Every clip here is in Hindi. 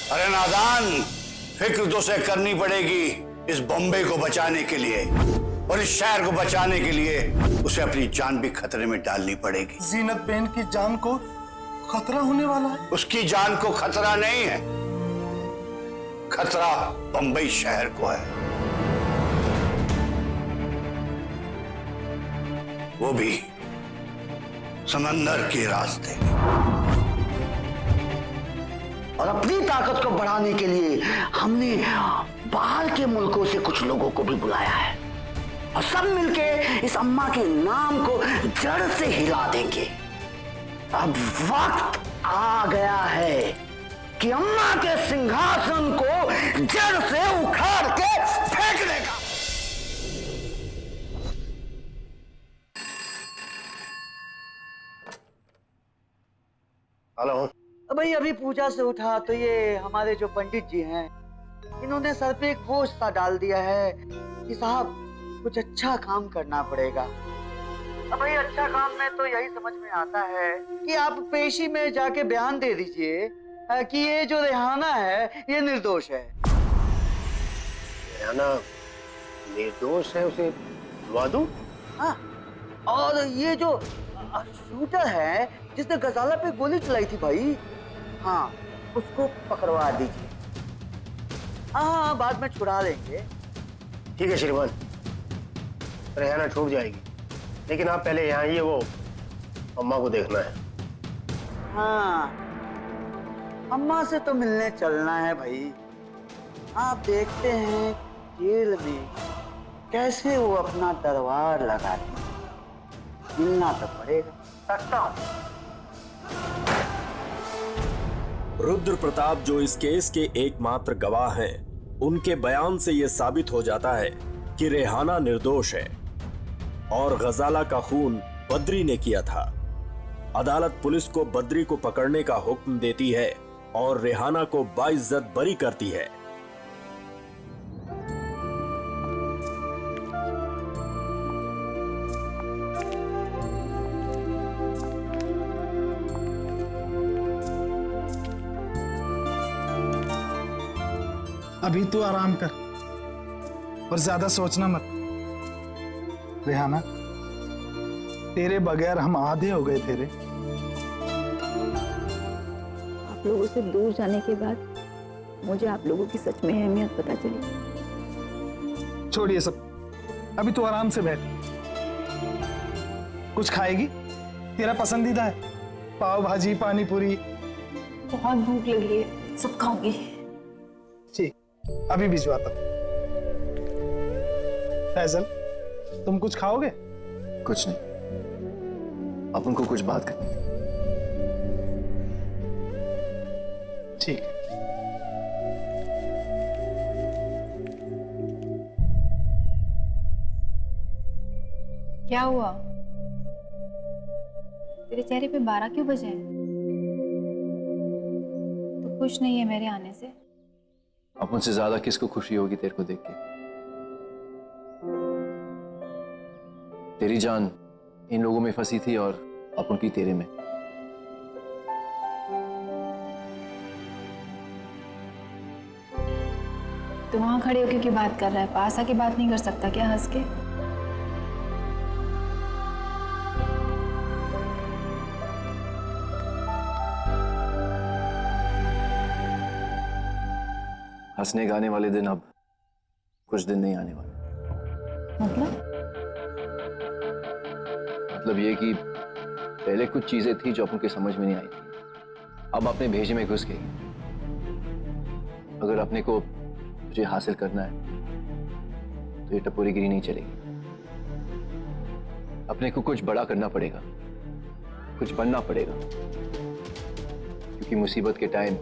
अरे नादान, फिक्र तो उसे करनी पड़ेगी इस बॉम्बे को बचाने के लिए, और इस शहर को बचाने के लिए उसे अपनी जान भी खतरे में डालनी पड़ेगी। जीनत बेन की जान को खतरा होने वाला है? उसकी जान को खतरा नहीं है, खतरा बंबई शहर को है, वो भी समंदर के रास्ते। और अपनी ताकत को बढ़ाने के लिए हमने बाहर के मुल्कों से कुछ लोगों को भी बुलाया है, और सब मिलके इस अम्मा के नाम को जड़ से हिला देंगे। अब वक्त आ गया है कि अम्मा के सिंहासन को जड़ से उखाड़ के फेंकने का। हेलो भाई अभी पूजा से उठा तो ये हमारे जो पंडित जी हैं, इन्होंने सर पे एक बोझ सा डाल दिया है कि साहब कुछ अच्छा काम करना पड़ेगा। अब भाई अच्छा काम में तो यही समझ में आता है कि आप पेशी में जाके बयान दे दीजिए कि ये जो रेहाना है ये निर्दोष है। रेहाना निर्दोष है, उसे दुआ दूं? हाँ, और ये जो शूटर है जिसने गजाला पे गोली चलाई थी भाई, हाँ उसको पकड़वा दीजिए। हाँ बाद में छुड़ा लेंगे। ठीक है श्रीमान, रेहाना छूट जाएगी, लेकिन आप पहले यहाँ आइए, वो अम्मा को देखना है। हाँ अम्मा से तो मिलने चलना है भाई। आप देखते हैं जेल में कैसे वो अपना दरबार लगाती है, मिलना तो पड़ेगा। रखता हूँ। रुद्र प्रताप जो इस केस के एकमात्र गवाह हैं, उनके बयान से यह साबित हो जाता है कि रेहाना निर्दोष है और गजाला का खून बद्री ने किया था। अदालत पुलिस को बद्री को पकड़ने का हुक्म देती है और रेहाना को बाइज्जत बरी करती है। अभी तू आराम कर और ज्यादा सोचना मत। रेहाना, तेरे बगैर हम आधे हो गए थे रे। आप लोगों से दूर जाने के बाद मुझे आप लोगों की सच में अहमियत पता चली। छोड़ ये सब, अभी तू आराम से बैठ। कुछ खाएगी? तेरा पसंदीदा है, पाव भाजी, पानी पूरी। बहुत भूख लगी है, सब खाऊंगी। ठीक, अभी भिजवाता हूं। फैजल, तुम कुछ खाओगे? कुछ नहीं, अपन को कुछ बात करनी थी। ठीक है। क्या हुआ? तेरे चेहरे पे 12 क्यों बजे हैं? तो खुश नहीं है मेरे आने से? अपन से ज्यादा किसको खुशी होगी तेरे को देख के? तेरी जान इन लोगों में फंसी थी और अपन की तेरे में। तो वहां खड़े होके क्यों बात कर रहा है? पास आके बात नहीं कर सकता क्या हंस के? हंसने गाने वाले दिन अब कुछ दिन नहीं आने वाले। मतलब ये कि पहले कुछ चीजें थी जो अपन के समझ में नहीं आई थी, अब अपने भेजे में घुस गई। अगर अपने को तुझे हासिल करना है तो ये टपोरीगिरी नहीं चलेगी। अपने को कुछ बड़ा करना पड़ेगा, कुछ बनना पड़ेगा, क्योंकि मुसीबत के टाइम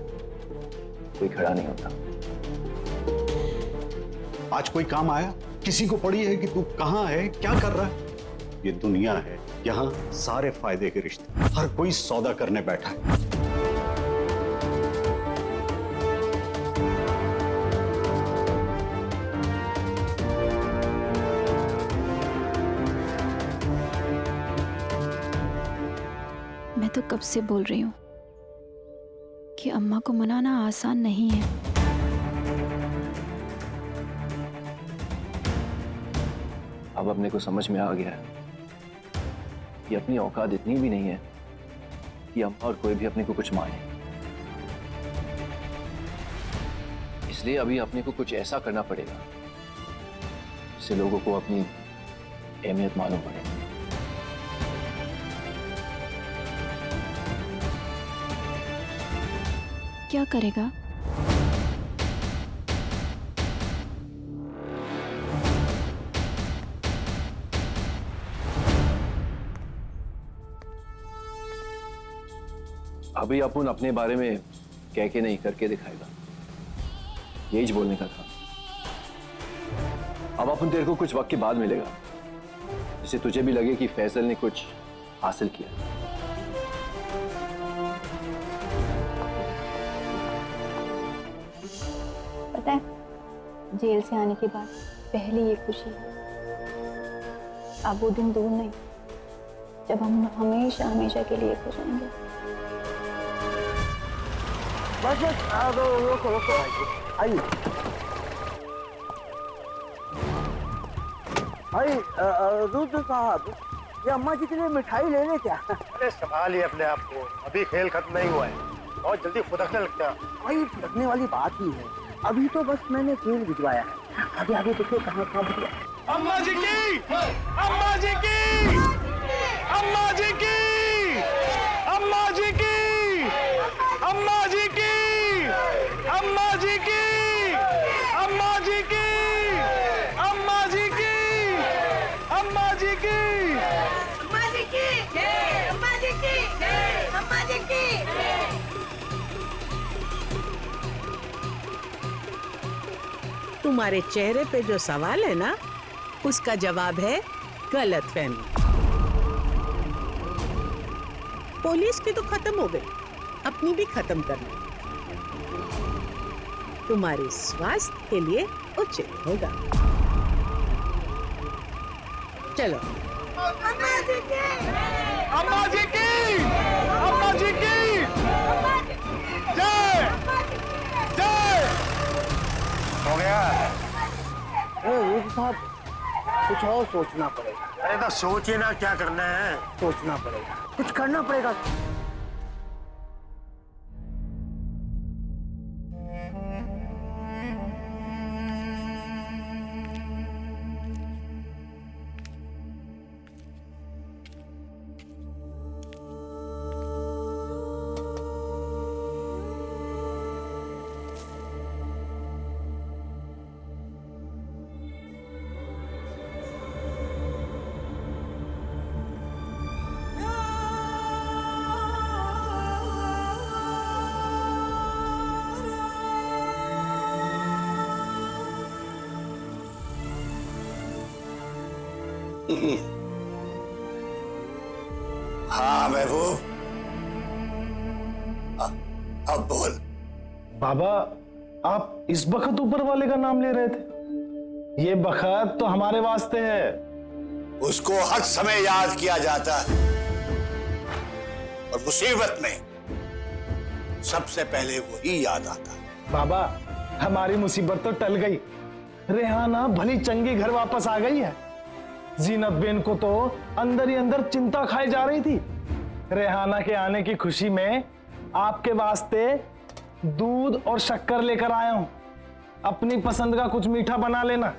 कोई खड़ा नहीं होता। आज कोई काम आया? किसी को पड़ी है कि तू कहां है, क्या कर रहा है? ये दुनिया है, यहाँ सारे फायदे के रिश्ते, हर कोई सौदा करने बैठा है। मैं तो कब से बोल रही हूँ कि अम्मा को मनाना आसान नहीं है। अब अपने को समझ में आ गया है कि अपनी औकात इतनी भी नहीं है कि अम्मा और कोई भी अपने को कुछ माने। इसलिए अभी अपने को कुछ ऐसा करना पड़ेगा जिससे लोगों को अपनी अहमियत मालूम पड़े। क्या करेगा? अभी अपन अपने बारे में कह के नहीं करके दिखाएगा, यही बोलने का था। अब अपन तेरे को कुछ वक्त के बाद मिलेगा जिससे तुझे भी लगे कि फैसल ने कुछ हासिल किया। पता है, जेल से आने के बाद पहली ये खुशी है। अब वो दिन दूर नहीं जब हम हमेशा हमेशा के लिए खुश होंगे। बस रोको रोको आइए भाई। रुद्र साहब, ये अम्मा जी के लिए मिठाई ले ले क्या? अरे संभालिए अपने आप को, अभी खेल खत्म नहीं हुआ है, बहुत जल्दी फुदकने लगता है। भाई फटकने वाली बात ही है, अभी तो बस मैंने तेल भिजवाया है, आगे आगे देखो कहाँ कहाँ भिजवा। अम्मा जी की, अम्मा जी की, अम्मा जी की, अम्मा जी की, अम्मा जी की, अम्मा जी की, अम्मा जी की, अम्मा जी की, अम्मा जी की, अम्मा जी की, अम्मा जी की, अम्मा जी की। तुम्हारे चेहरे पे जो सवाल है ना, उसका जवाब है गलतफहमी। पुलिस की तो खत्म हो गई, अपनी भी खत्म करना तुम्हारे स्वास्थ्य के लिए उचित होगा। चलो। अम्मा जी की, अम्मा जी की, अम्मा जी की, जय जय। हो गया? रुद्र साहब, कुछ और सोचना पड़ेगा। अरे तो सोचिए ना क्या करना है। सोचना पड़ेगा, कुछ करना पड़ेगा। हाँ महबूब, अब बोल। बाबा, आप इस बखत ऊपर वाले का नाम ले रहे थे? ये बखत तो हमारे वास्ते है। उसको हर समय याद किया जाता है और मुसीबत में सबसे पहले वही याद आता है। बाबा, हमारी मुसीबत तो टल गई। रेहाना भली चंगी घर वापस आ गई है। जीनत बेन को तो अंदर ही अंदर चिंता खाई जा रही थी। रेहाना के आने की खुशी में आपके वास्ते दूध और शक्कर लेकर आया हूं। अपनी पसंद का कुछ मीठा बना लेना।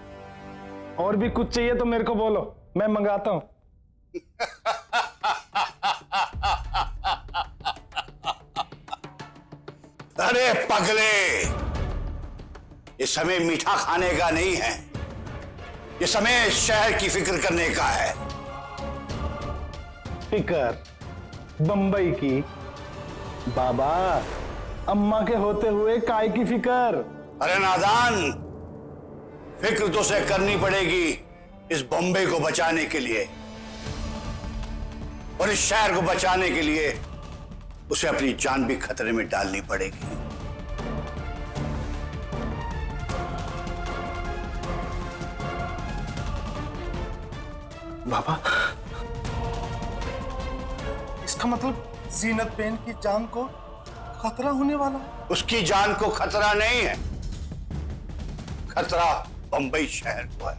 और भी कुछ चाहिए तो मेरे को बोलो, मैं मंगाता हूं। अरे पगले, ये समय मीठा खाने का नहीं है, ये समय शहर की फिक्र करने का है। फिक्र बंबई की? बाबा, अम्मा के होते हुए काय की फिक्र? अरे नादान, फिक्र तो उसे करनी पड़ेगी इस बॉम्बे को बचाने के लिए, और इस शहर को बचाने के लिए उसे अपनी जान भी खतरे में डालनी पड़ेगी। बाबा, इसका मतलब जीनत बेन की जान को खतरा होने वाला? उसकी जान को खतरा नहीं है, खतरा बंबई शहर को है,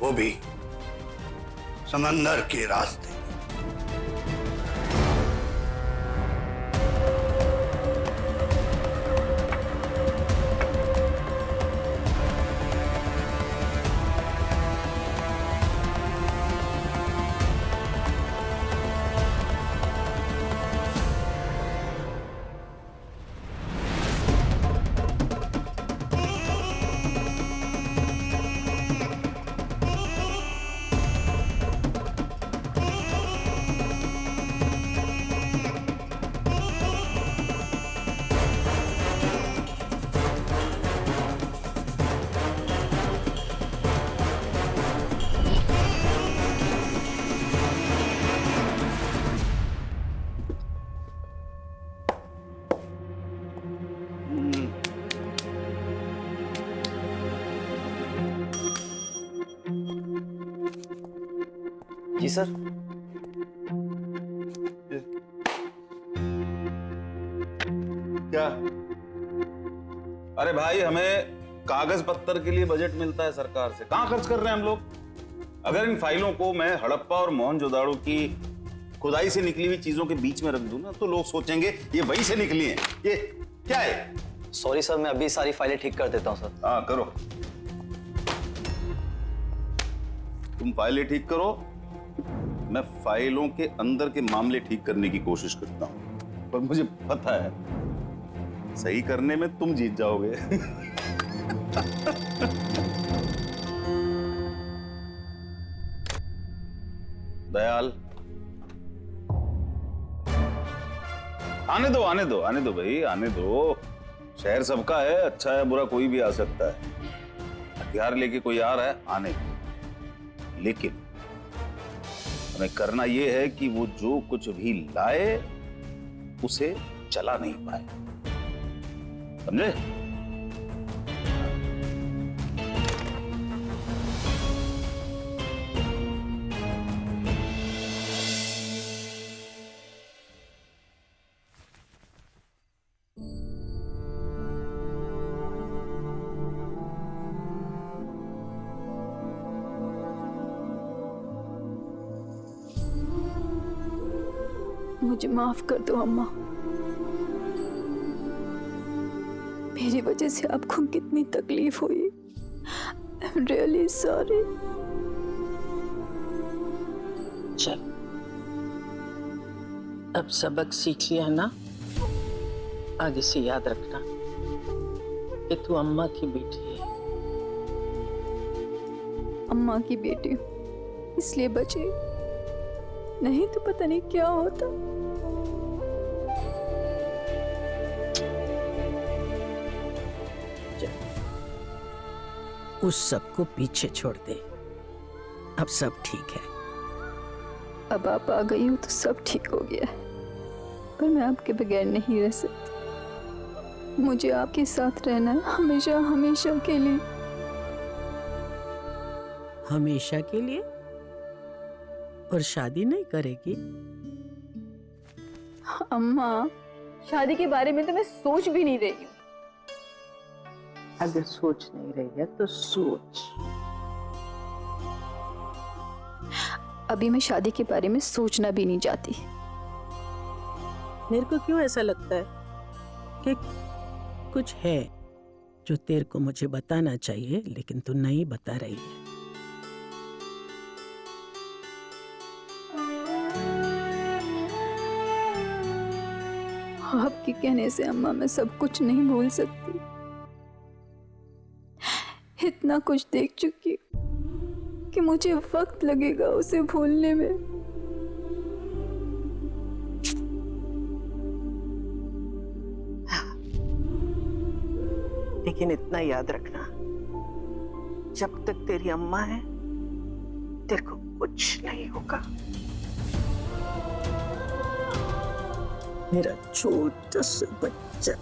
वो भी समंदर के रास्ते। जी सर। क्या? अरे भाई, हमें कागज पत्तर के लिए बजट मिलता है सरकार से, कहाँ खर्च कर रहे हैं हम लोग? अगर इन फाइलों को मैं हड़प्पा और मोहनजोदाड़ो की खुदाई से निकली हुई चीजों के बीच में रख दूं ना, तो लोग सोचेंगे ये वहीं से निकली हैं। ये क्या है? सॉरी सर, मैं अभी सारी फाइलें ठीक कर देता हूँ सर। हाँ करो, तुम फाइलें ठीक करो, मैं फाइलों के अंदर के मामले ठीक करने की कोशिश करता हूं। पर मुझे पता है सही करने में तुम जीत जाओगे। दयाल, आने दो आने दो आने दो भाई, आने दो। शहर सबका है, अच्छा है बुरा कोई भी आ सकता है। हथियार लेके कोई आ रहा है, आने दो। लेकिन हमें करना यह है कि वो जो कुछ भी लाए उसे चला नहीं पाए, समझे? मुझे माफ कर दो अम्मा। मेरी वजह से आपको कितनी तकलीफ हुई। I am really sorry. चल, अब सबक सीख लिया ना, आगे से याद रखना कि तू अम्मा की बेटी है। अम्मा की बेटी इसलिए बची, नहीं तो पता नहीं क्या होता। उस सब को पीछे छोड़ दे, अब सब ठीक है। अब आप आ गई हो तो सब ठीक हो गया है, पर मैं आपके बगैर नहीं रह सकती। मुझे आपके साथ रहना है हमेशा, हमेशा के लिए। हमेशा के लिए? और शादी नहीं करेगी? अम्मा, शादी के बारे में तो मैं सोच भी नहीं रही हूँ। अगर सोच नहीं रही है तो सोच। अभी मैं शादी के बारे में सोचना भी नहीं चाहती। मेरे को क्यों ऐसा लगता है कि कुछ है जो तेरे को मुझे बताना चाहिए, लेकिन तू नहीं बता रही है। आपके कहने से अम्मा मैं सब कुछ नहीं भूल सकती। इतना कुछ देख चुकी कि मुझे वक्त लगेगा उसे भूलने में। लेकिन इतना याद रखना, जब तक तेरी अम्मा है तेरे को कुछ नहीं होगा। मेरा छोटा सा बच्चा।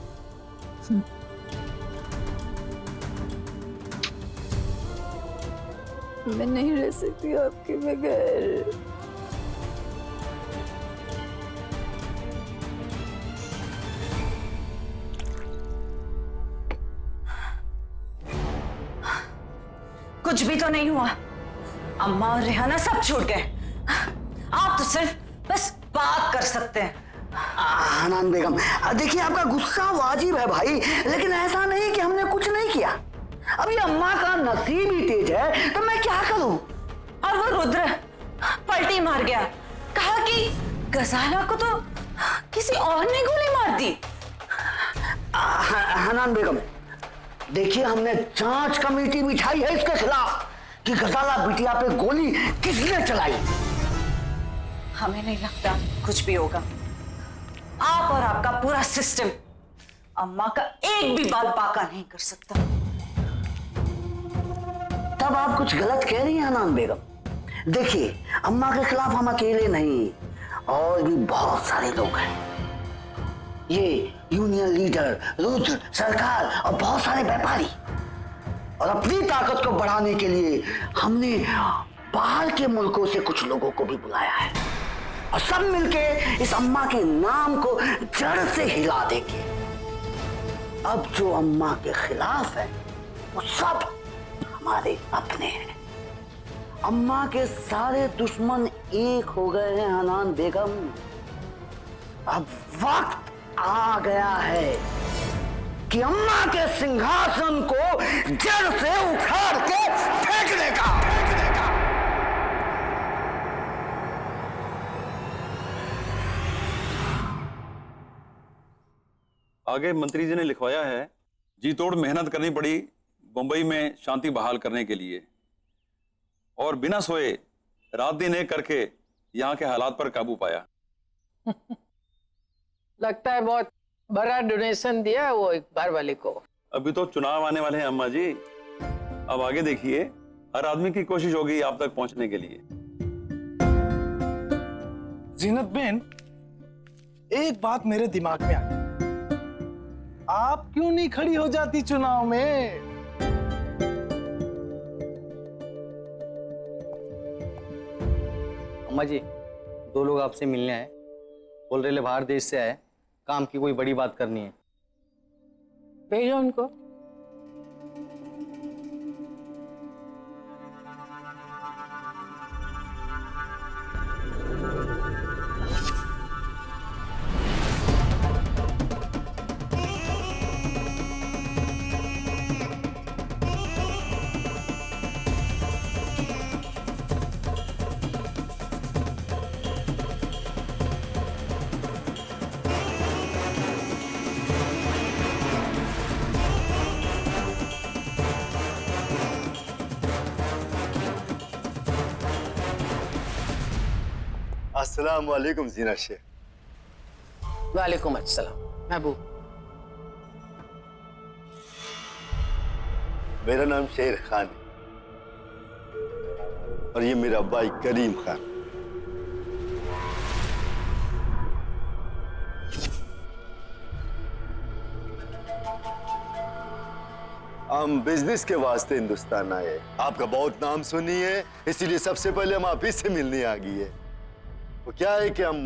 मैं नहीं रह सकती आपके बगैर। कुछ भी तो नहीं हुआ। अम्मा और रेहाना सब छूट गए। आप तो सिर्फ बस बात कर सकते हैं। हनान बेगम, देखिए आपका गुस्सा वाजिब है भाई, लेकिन ऐसा नहीं कि हमने कुछ नहीं किया। अभी अम्मा का नसीब ही तेज है तो मैं क्या करूं? और वो रुद्र पलटी मार गया, कहा कि गजाला को तो किसी और ने गोली मार दी। हनान बेगम, देखिए हमने जांच कमेटी बिठाई है इसके खिलाफ कि गजाला बिटिया पे गोली किसने चलाई। हमें नहीं लगता कुछ भी होगा। आप और आपका पूरा सिस्टम अम्मा का एक भी बाल बाका नहीं कर सकता। तब आप कुछ गलत कह रही हैं हनान बेगम। देखिए अम्मा के खिलाफ हम अकेले नहीं, और भी बहुत सारे लोग हैं। ये यूनियन लीडर, रुद्र, सरकार और बहुत सारे व्यापारी। और अपनी ताकत को बढ़ाने के लिए हमने बाहर के मुल्कों से कुछ लोगों को भी बुलाया है, और सब मिलके इस अम्मा के नाम को जड़ से हिला देंगे। अब जो अम्मा के खिलाफ है वो सब हमारे अपने हैं। अम्मा के सारे दुश्मन एक हो गए हैं हनान बेगम। अब वक्त आ गया है कि अम्मा के सिंहासन को जड़ से उखाड़ के फेंकने का। आगे मंत्री जी ने लिखवाया है, जी तोड़ मेहनत करनी पड़ी मुंबई में शांति बहाल करने के लिए, और बिना सोए रात दिन एक करके यहाँ के हालात पर काबू पाया। लगता है बहुत बड़ा डोनेशन दिया है वो इकबाल वाले को। अभी तो चुनाव आने वाले हैं अम्मा जी, अब आगे देखिए, हर आदमी की कोशिश होगी आप तक पहुंचने के लिए। जीनत बेन, एक बात मेरे दिमाग में आई, आप क्यों नहीं खड़ी हो जाती चुनाव में? अम्मा जी, दो लोग आपसे मिलने आए, बोल रहे बाहर देश से आए, काम की कोई बड़ी बात करनी है। भेजो उनको। अस्सलाम वालेकुम जीना शेख। वालेकुम अस्सलाम महबूब। मेरा नाम शेर खान है और ये मेरा भाई करीम खान। हम बिजनेस के वास्ते हिंदुस्तान आए। आपका बहुत नाम सुनी है, इसीलिए सबसे पहले हम आप ही से मिलने आ गई है। वो क्या है कि हम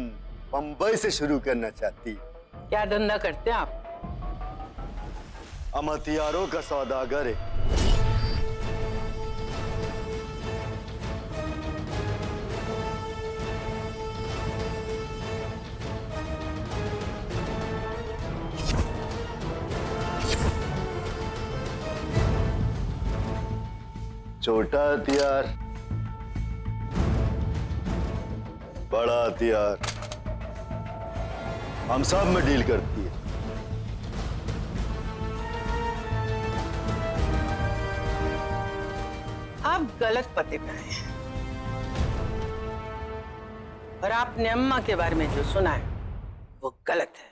मुंबई से शुरू करना चाहती। क्या धंधा करते हैं आप? हम हथियारों का सौदागर है। छोटा हथियार, बड़ा हथियार, हम सब में डील करती है। आप गलत पते पे आए हैं, और आपने अम्मा के बारे में जो सुना है वो गलत है।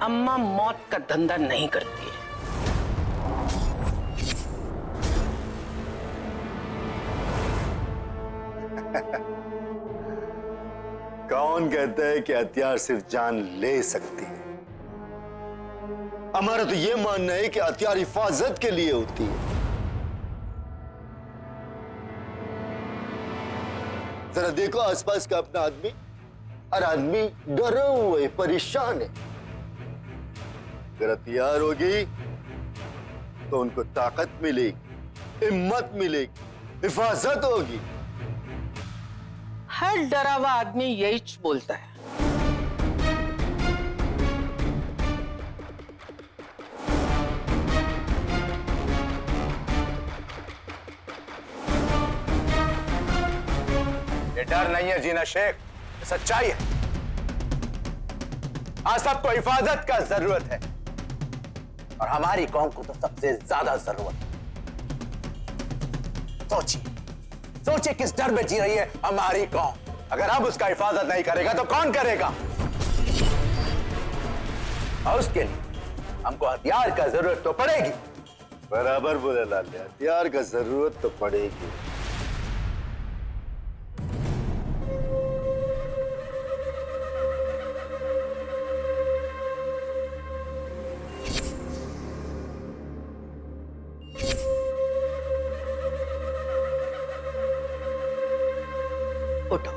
अम्मा मौत का धंधा नहीं करती है। कौन कहता है कि हथियार सिर्फ जान ले सकती है? हमारा तो यह मानना है कि हथियार हिफाजत के लिए होती है। जरा देखो आसपास का अपना आदमी, हर आदमी डरा हुआ है, परेशान है। अगर हथियार होगी तो उनको ताकत मिलेगी, हिम्मत मिलेगी, हिफाजत होगी। हर डरा आदमी यही बोलता है। ये डर नहीं है जीना शेख, सच्चाई है। आज सबको हिफाजत का जरूरत है और हमारी कौम को तो सबसे ज्यादा जरूरत है। सोचिए सोचिए किस डर में जी रही है हमारी कौम। अगर अब उसका हिफाजत नहीं करेगा तो कौन करेगा? और उसके लिए हमको हथियार का जरूरत तो पड़ेगी। बराबर बोला लाल, हथियार का जरूरत तो पड़ेगी। उठो।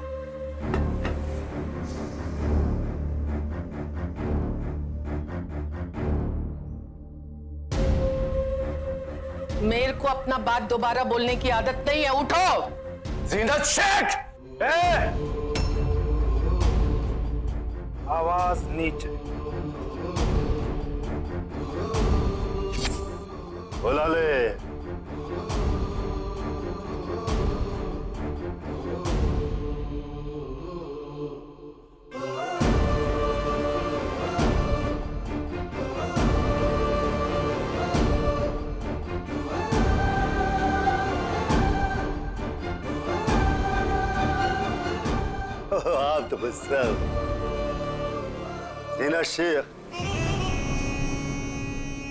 मेरे को अपना बात दोबारा बोलने की आदत नहीं है। उठो। जीनत शेख! आवाज नीचे। बोला ले। आप तो बस जीना शेख,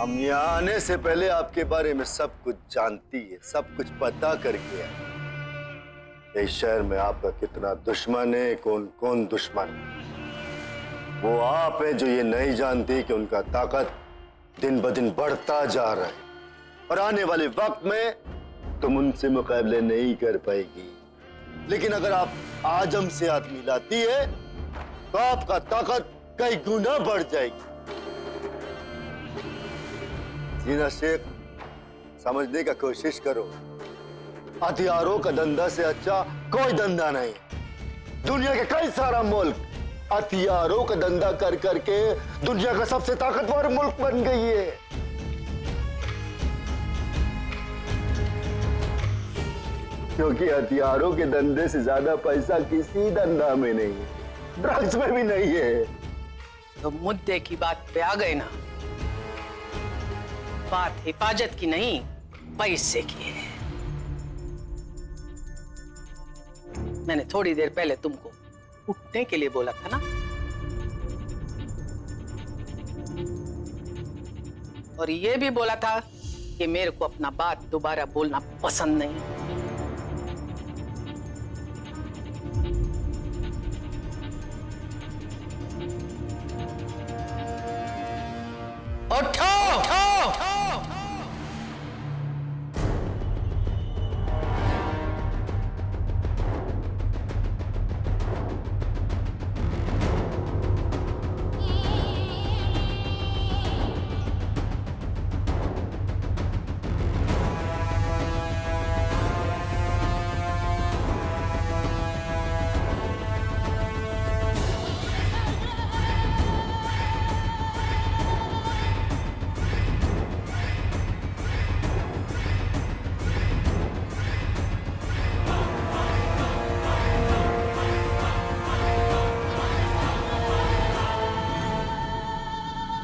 हम यहाँ आने से पहले आपके बारे में सब कुछ जानती है, सब कुछ पता करके है। इस शहर में आपका कितना दुश्मन है, कौन कौन दुश्मन। वो आप है जो ये नहीं जानती कि उनका ताकत दिन ब दिन बढ़ता जा रहा है और आने वाले वक्त में तुम उनसे मुकाबले नहीं कर पाएगी। लेकिन अगर आप आज हमसे हाथ मिलाती है तो आपका ताकत कई गुना बढ़ जाएगी। जीना शेख, समझने का कोशिश करो, हथियारों का धंधा से अच्छा कोई धंधा नहीं। दुनिया के कई सारा मुल्क हथियारों का धंधा कर करके दुनिया का सबसे ताकतवर मुल्क बन गई है। क्योंकि हथियारों के धंधे से ज्यादा पैसा किसी धंधा में नहीं है, ड्रग्स में भी नहीं है। तो मुद्दे की बात पे आ गए ना। बात हिफाजत की नहीं, पैसे की है। मैंने थोड़ी देर पहले तुमको उठने के लिए बोला था ना, और ये भी बोला था कि मेरे को अपना बात दोबारा बोलना पसंद नहीं है। उठो!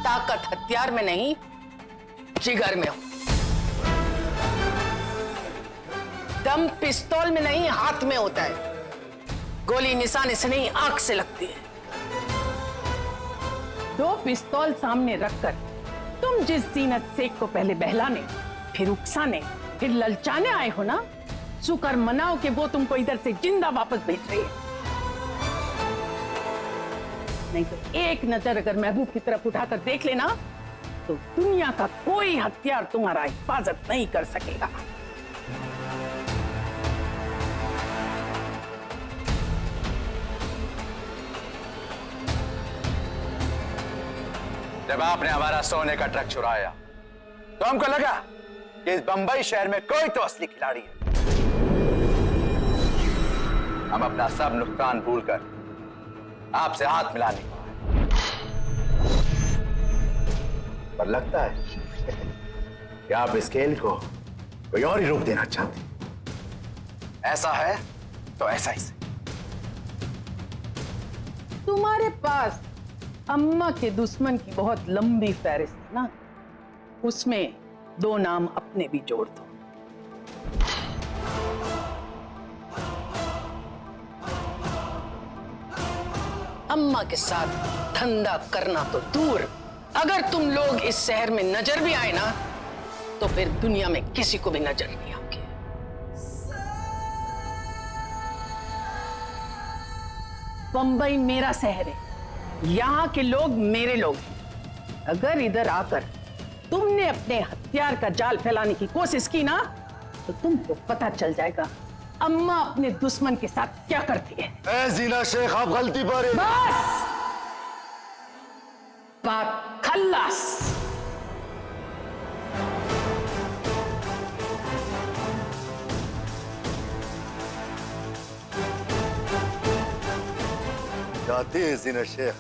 ताकत हथियार में नहीं, जिगर में हो। दम पिस्तौल में नहीं, हाथ में होता है। गोली निशाने से नहीं, आंख से लगती है। दो पिस्तौल सामने रखकर तुम जिस जीनत शेख को पहले बहलाने, फिर उकसाने, फिर ललचाने आए हो ना, शुक्र मनाओ कि वो तुमको इधर से जिंदा वापस भेज रही है। नहीं तो एक नजर अगर महबूब की तरफ उठाकर देख लेना तो दुनिया का कोई हथियार तुम्हारा हिफाजत नहीं कर सकेगा। जब आपने हमारा सोने का ट्रक चुराया तो हमको लगा कि इस बंबई शहर में कोई तो असली खिलाड़ी है। हम अपना सब नुकसान भूलकर आपसे हाथ मिलाने को आए। पर लगता है कि आप इस खेल को कोई और ही रूप देना चाहते हैं। ऐसा है तो ऐसा ही सही। तुम्हारे पास अम्मा के दुश्मन की बहुत लंबी फहरिस्त है ना, उसमें 2 नाम अपने भी जोड़ दो। अम्मा के साथ धंधा करना तो दूर, अगर तुम लोग इस शहर में नजर भी आए ना तो फिर दुनिया में किसी को भी नजर नहीं आओगे। बंबई मेरा शहर है, यहाँ के लोग मेरे लोग हैं। अगर इधर आकर तुमने अपने हथियार का जाल फैलाने की कोशिश की ना तो तुमको पता चल जाएगा अम्मा अपने दुश्मन के साथ क्या करती है। ए जीना शेख, आप गलती पर बस बात खल्लास। जाते हैं जीना शेख,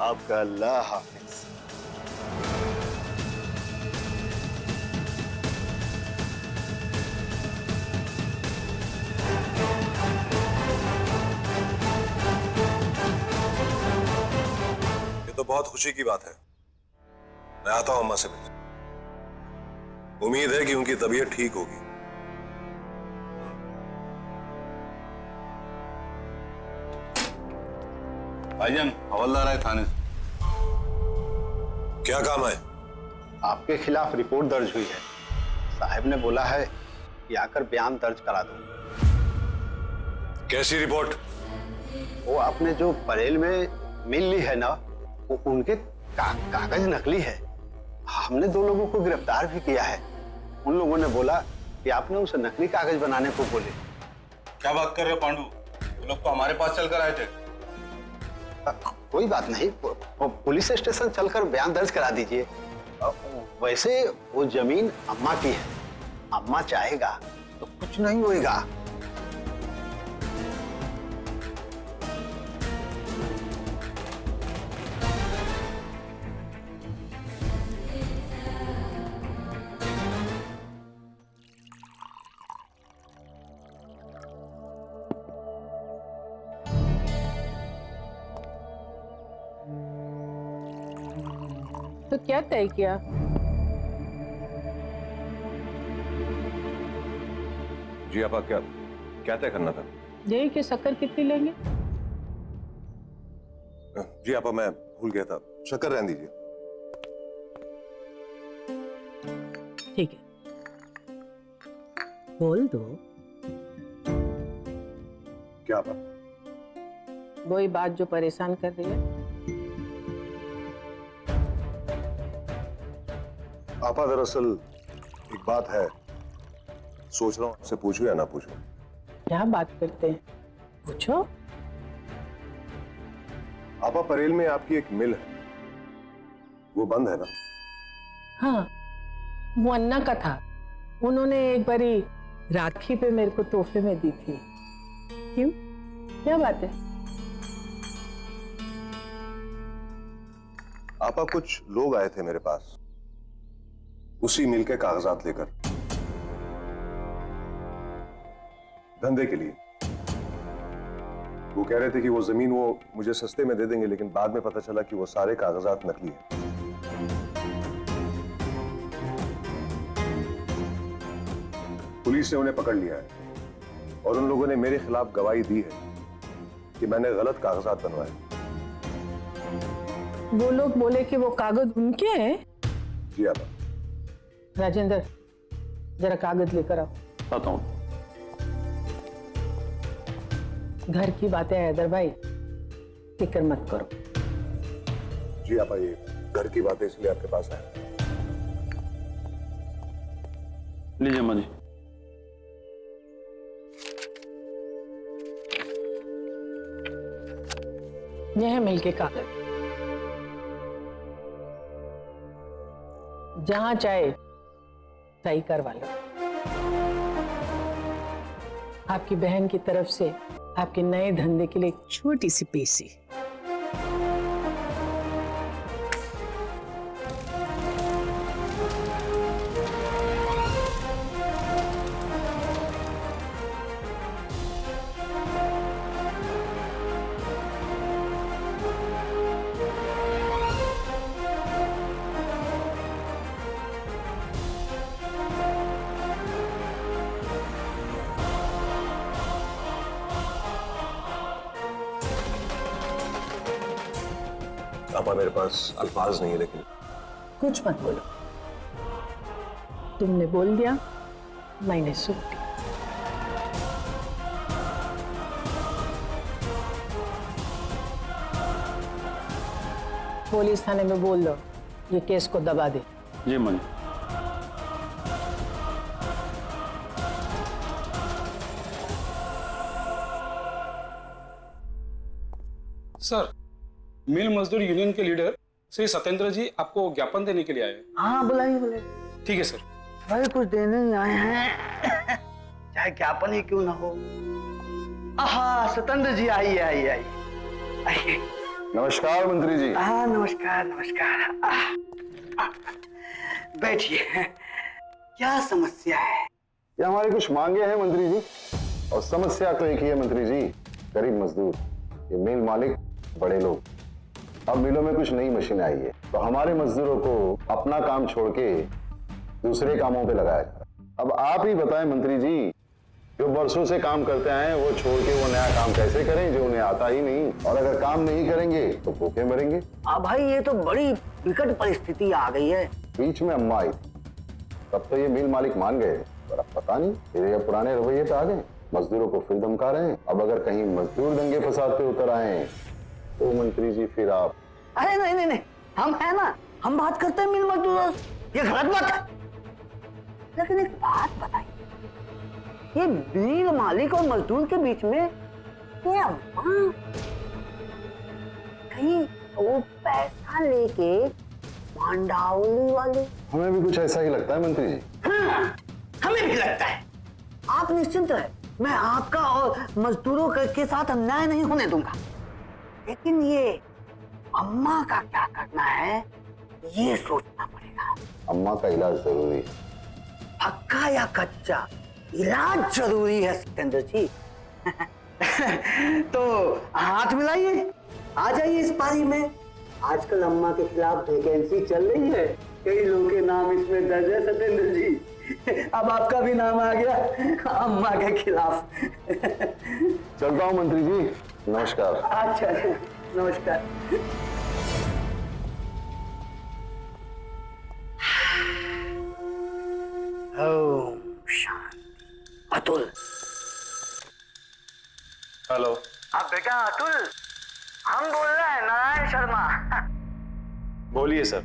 आपका अल्लाह हाफिज। ये तो बहुत खुशी की बात है। मैं आता हूं अम्मा से मिलने। उम्मीद है कि उनकी तबीयत ठीक होगी। भाईजान हवलदार है थाने से। क्या काम है? आपके खिलाफ रिपोर्ट दर्ज हुई है। साहब ने बोला है कि आकर बयान दर्ज करा दो। कैसी रिपोर्ट? वो आपने जो परेल में मिल ली है ना, वो उनके कागज नकली है। हमने 2 लोगों को गिरफ्तार भी किया है। उन लोगों ने बोला कि आपने उसे नकली कागज बनाने को बोले। क्या बात कर रहे हो पांडु? वो लोग तो हमारे पास चलकर आए थे। कोई बात नहीं, पुलिस स्टेशन चलकर बयान दर्ज करा दीजिए। वैसे वो जमीन अम्मा की है। अम्मा चाहेगा तो कुछ नहीं होएगा। तो क्या तय किया? जी आपा, क्या तय करना था? यही कि शक्कर कितनी लेंगे? जी आपा, मैं भूल गया था। शक्कर रहने दीजिए। ठीक है, बोल दो। क्या आपा? वही बात जो परेशान कर रही है। आपा, दरअसल एक बात है, सोच रहा हूं आपसे पूछूं या ना पूछूं। क्या बात करते हैं, पूछो। आपा, परेल में आपकी एक मिल है, वो बंद है ना? हाँ, वो अन्ना का था। उन्होंने एक बारी राखी पे मेरे को तोहफे में दी थी। क्यों, क्या बात है? आपा, कुछ लोग आए थे मेरे पास उसी मिल के कागजात लेकर, धंधे के लिए। वो कह रहे थे कि वो जमीन वो मुझे सस्ते में दे देंगे, लेकिन बाद में पता चला कि वो सारे कागजात नकली हैं। पुलिस ने उन्हें पकड़ लिया है और उन लोगों ने मेरे खिलाफ गवाही दी है कि मैंने गलत कागजात बनवाए। वो लोग बोले कि वो कागज उनके हैं। जी आपा। राजेंद्र, जरा कागज लेकर आओ। बताऊं। घर की बातें हैदर भाई, फिक्र मत करो। जी आपा, ये घर की बातें इसलिए आपके पास है। लीजिए अम्मा जी। यह है मिल के कागज। जहां चाहे सही करवा लो। आपकी बहन की तरफ से आपके नए धंधे के लिए एक छोटी सी पेशी। पापा मेरे पास अल्फाज नहीं है, लेकिन कुछ मत बोलो, तुमने बोल दिया, मैंने सुन लिया। पुलिस थाने में बोल दो ये केस को दबा दे। जी मनी। सर, मिल मजदूर यूनियन के लीडर श्री सत्येंद्र जी आपको ज्ञापन देने के लिए आए हैं। हाँ बुलाइए बुलाइए। ठीक है सर। भाई कुछ देने ही आए हैं, चाहे ज्ञापन ही क्यों ना हो। आहा सत्येंद्र जी आइए आइए आइए आइए। नमस्कार मंत्री जी। हाँ नमस्कार नमस्कार। बैठिए। क्या समस्या है? ये हमारी कुछ मांगे हैं मंत्री जी, और समस्या तो एक ही है मंत्री जी, गरीब मजदूर, ये मिल मालिक बड़े लोग। अब मिलों में कुछ नई मशीन आई है, तो हमारे मजदूरों को अपना काम छोड़ के दूसरे कामों पे लगाया जा रहा। अब आप ही बताएं मंत्री जी, जो बरसों से काम करते आए हैं वो छोड़ के वो नया काम कैसे करें जो उन्हें आता ही नहीं, और अगर काम नहीं करेंगे तो भूखे मरेंगे। भाई ये तो बड़ी विकट परिस्थिति आ गई है। बीच में अम्मा आई थी, तब तो ये मिल मालिक मान गए, पर अब पता नहीं फिर ये पुराने रवैये पे आ गए, मजदूरों को फिर धमका रहे हैं। अब अगर कहीं मजदूर दंगे फसाद पे उतर आए तो मंत्री जी फिर आप। अरे नहीं नहीं नहीं, हम है ना, हम बात करते हैं मिल मजदूरों से, ये गलत बात है। लेकिन एक बात बताइए, ये मिल मालिक और मजदूर के बीच में ये अम्मा कहीं वो पैसा लेके मांडावली वाले। हमें भी कुछ ऐसा ही लगता है मंत्री जी। हाँ, हमें भी लगता है। आप निश्चिंत रहे, मैं आपका और मजदूरों के साथ अन्याय नहीं होने दूंगा। लेकिन ये अम्मा का क्या करना है ये सोचना पड़ेगा। अम्मा का इलाज जरूरी है। पक्का या कच्चा इलाज जरूरी है सत्येंद्र जी। तो हाथ मिलाइए, आ जाइए इस पारी में। आजकल अम्मा के खिलाफ वैकेंसी चल रही है, कई लोगों के नाम इसमें दर्ज है सत्येंद्र जी। अब आपका भी नाम आ गया अम्मा के खिलाफ। चलता हूँ मंत्री जी, नमस्कार। अच्छा नमस्कार। ओम शांति। अतुल। हेलो। अब बेटा अतुल, हम बोल रहे हैं नारायण शर्मा। बोलिए सर,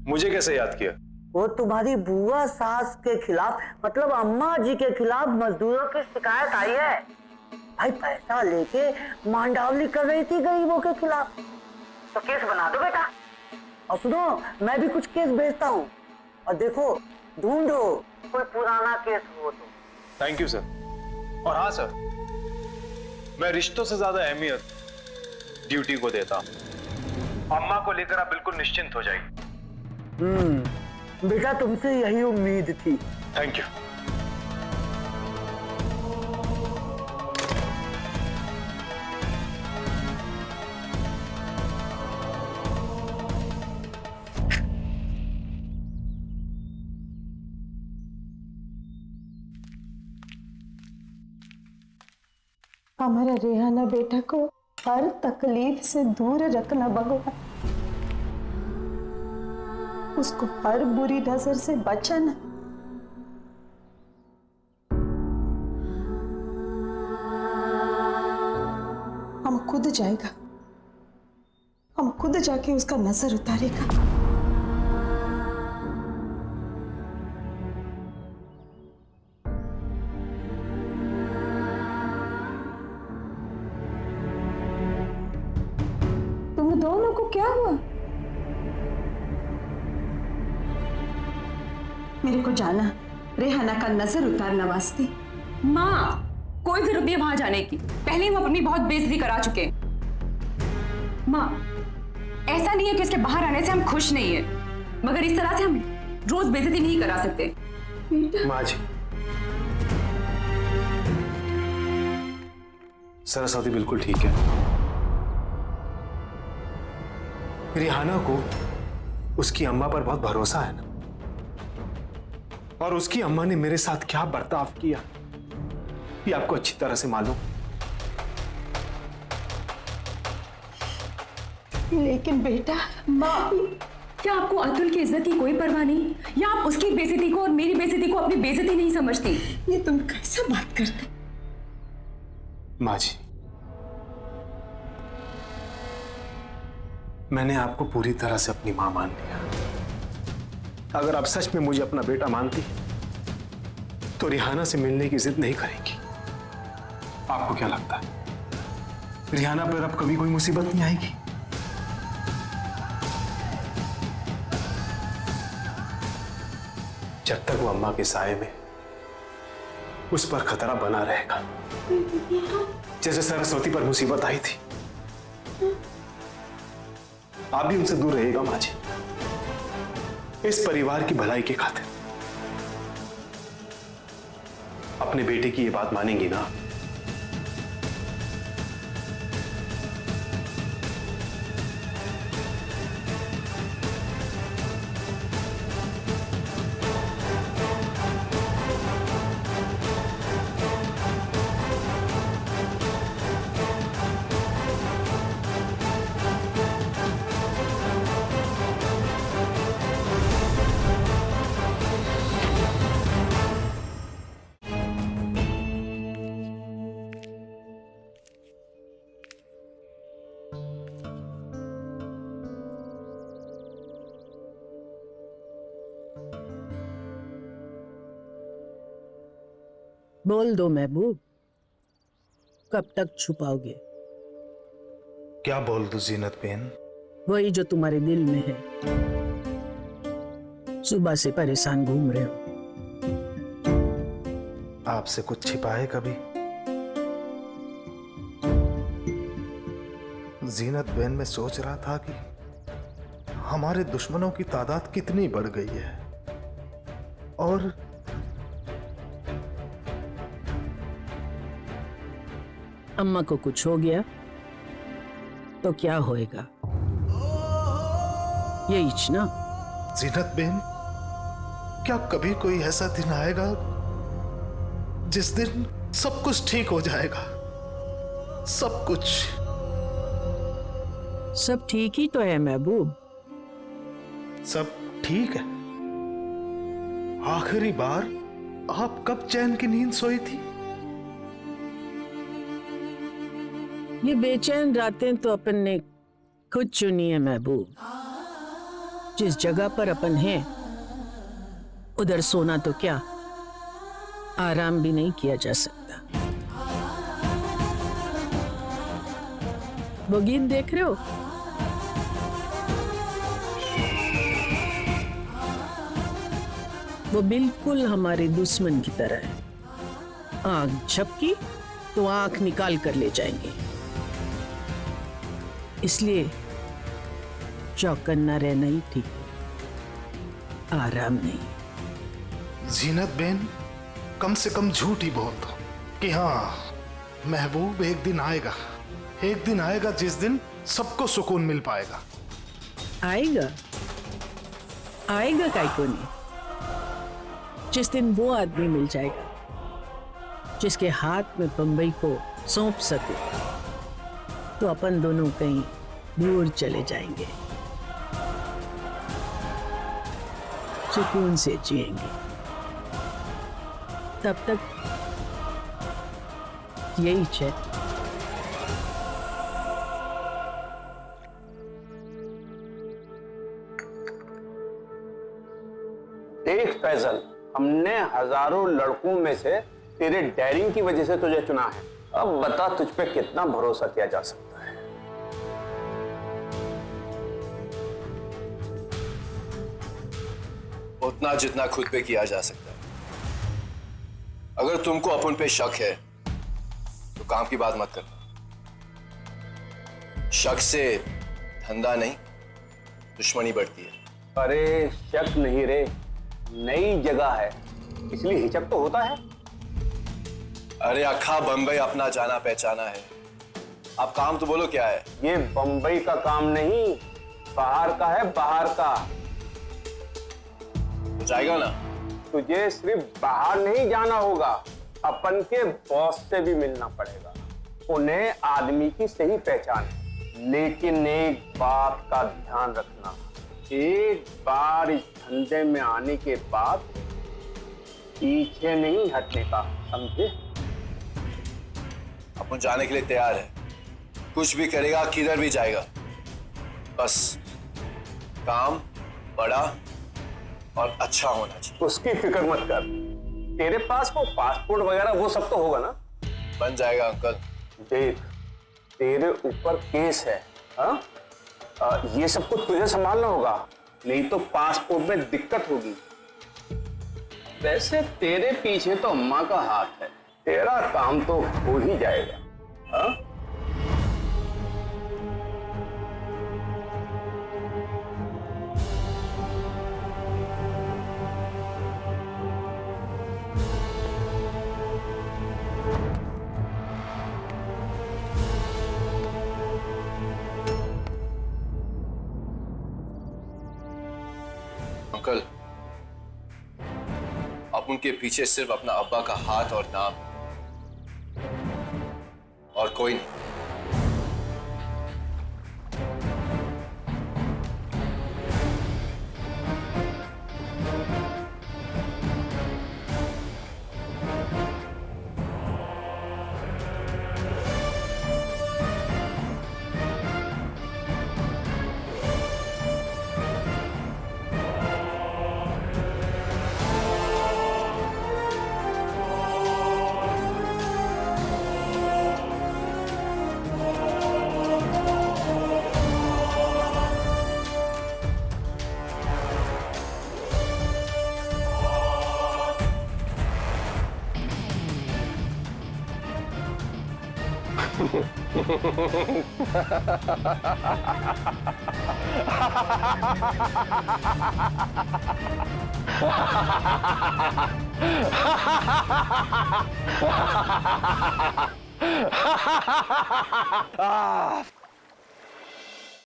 मुझे कैसे याद किया? वो तुम्हारी बुआ सास के खिलाफ, मतलब अम्मा जी के खिलाफ मजदूरों की शिकायत आई है। भाई पैसा लेके मांडावली कर रही थी गरीबों के खिलाफ, तो केस बना दो बेटा। और सुनो, मैं भी कुछ केस भेजता हूँ, और देखो ढूंढो कोई पुराना केस हो तो। Thank you sir. और हाँ सर, मैं रिश्तों से ज्यादा अहमियत ड्यूटी को देता हूँ। अम्मा को लेकर आप बिल्कुल निश्चिंत हो जाइए। बेटा तुमसे यही उम्मीद थी। Thank you. हमारा रेहाना बेटा को हर तकलीफ से दूर रखना भगवान, उसको हर बुरी नजर से बचाना। हम खुद जाएगा, हम खुद जाके उसका नजर उतारेगा। तुम दोनों को क्या हुआ? मेरे को जाना रेहाना का नजर उतारना वास्ते। माँ, कोई जरूरत नहीं है वहां जाने की, पहले ही हम अपनी बहुत बेइज्जती करा चुके हैं। माँ, ऐसा नहीं है कि उसके बाहर आने से हम खुश नहीं है, मगर इस तरह से हम रोज बेइज्जती नहीं करा सकते। माँ जी, सरस्वती बिल्कुल ठीक है। रिहाना को उसकी अम्मा पर बहुत भरोसा है ना, और उसकी अम्मा ने मेरे साथ क्या बर्ताव किया ये आपको अच्छी तरह से मालूम। लेकिन बेटा, माँ, क्या आपको अतुल की इज्जत की कोई परवाह नहीं, या आप उसकी बेइज्जती को और मेरी बेइज्जती को अपनी बेइज्जती नहीं समझती? ये तुम कैसा बात करते? माँ जी, मैंने आपको पूरी तरह से अपनी मां मान लिया। अगर आप सच में मुझे अपना बेटा मानती तो रिहाना से मिलने की जिद नहीं करेंगी। आपको क्या लगता है रिहाना पर अब कभी कोई मुसीबत नहीं आएगी? जब तक वो अम्मा के साए में उस पर खतरा बना रहेगा, जैसे सरस्वती पर मुसीबत आई थी। आप भी उनसे दूर रहिएगा माँ जी, इस परिवार की भलाई की खातिर। अपने बेटे की ये बात मानेंगी ना? बोल दो महबूब, कब तक छुपाओगे? क्या बोल दूं जीनत बहन? वही जो तुम्हारे दिल में है। सुबह से परेशान घूम रहे हो। आपसे कुछ छिपाए कभी? जीनत बहन, मैं सोच रहा था कि हमारे दुश्मनों की तादाद कितनी बढ़ गई है, और अम्मा को कुछ हो गया तो क्या होएगा? यही ना? जीनत बहन, क्या कभी कोई ऐसा दिन आएगा जिस दिन सब कुछ ठीक हो जाएगा? सब कुछ। सब ठीक ही तो है महबूब। सब ठीक है? आखिरी बार आप कब चैन की नींद सोई थी? ये बेचैन रातें तो अपन ने खुद चुनी है महबूब। जिस जगह पर अपन हैं उधर सोना तो क्या, आराम भी नहीं किया जा सकता। वो गीत देख रहे हो? वो बिल्कुल हमारे दुश्मन की तरह है। आंख झपकी तो आंख निकाल कर ले जाएंगे। इसलिए चौकन्ना रहना ही ठीक है, आराम नहीं। जीनत बेन, कम से कम झूठ ही बोल दो कि हाँ, महबूब एक दिन आएगा, एक दिन आएगा जिस दिन सबको सुकून मिल पाएगा। आएगा, आएगा काहे को नहीं। जिस दिन वो आदमी मिल जाएगा जिसके हाथ में बंबई को सौंप सके, तो अपन दोनों कहीं दूर चले जाएंगे, सुकून से जिएंगे। तब तक यही चैन। देख फैजल, हमने हजारों लड़कों में से तेरे डेयरिंग की वजह से तुझे चुना है। अब बता, तुझ पे कितना भरोसा किया जा सकता है? वो उतना जितना खुद पे किया जा सकता है। अगर तुमको अपन पे शक है तो काम की बात मत करना। शक से धंधा नहीं, दुश्मनी बढ़ती है। अरे शक नहीं रे, नई जगह है इसलिए हिचक तो होता है। अरे अखा बंबई अपना जाना पहचाना है। आप काम तो बोलो क्या है? ये बंबई का काम नहीं, बाहर का है, बाहर का। तो जाएगा ना? तुझे सिर्फ बाहर नहीं जाना होगा, अपन के बॉस से भी मिलना पड़ेगा। उन्हें आदमी की सही पहचान है, लेकिन एक बात का ध्यान रखना, एक बार इस धंधे में आने के बाद पीछे नहीं हटने का, समझे? अपन जाने के लिए तैयार है, कुछ भी करेगा, किधर भी जाएगा, बस काम बड़ा और अच्छा होना चाहिए। उसकी फिक्र मत कर, तेरे पास वो पासपोर्ट वगैरह वो सब तो होगा ना? बन जाएगा अंकल। देख, तेरे ऊपर केस है, हाँ? ये सब कुछ तुझे संभालना होगा, नहीं तो पासपोर्ट में दिक्कत होगी। वैसे तेरे पीछे तो अम्मा का हाथ है, तेरा काम तो हो ही जाएगा, हाँ? अंकल, आप उनके पीछे सिर्फ अपना अब्बा का हाथ और नाम, और कोई नहीं।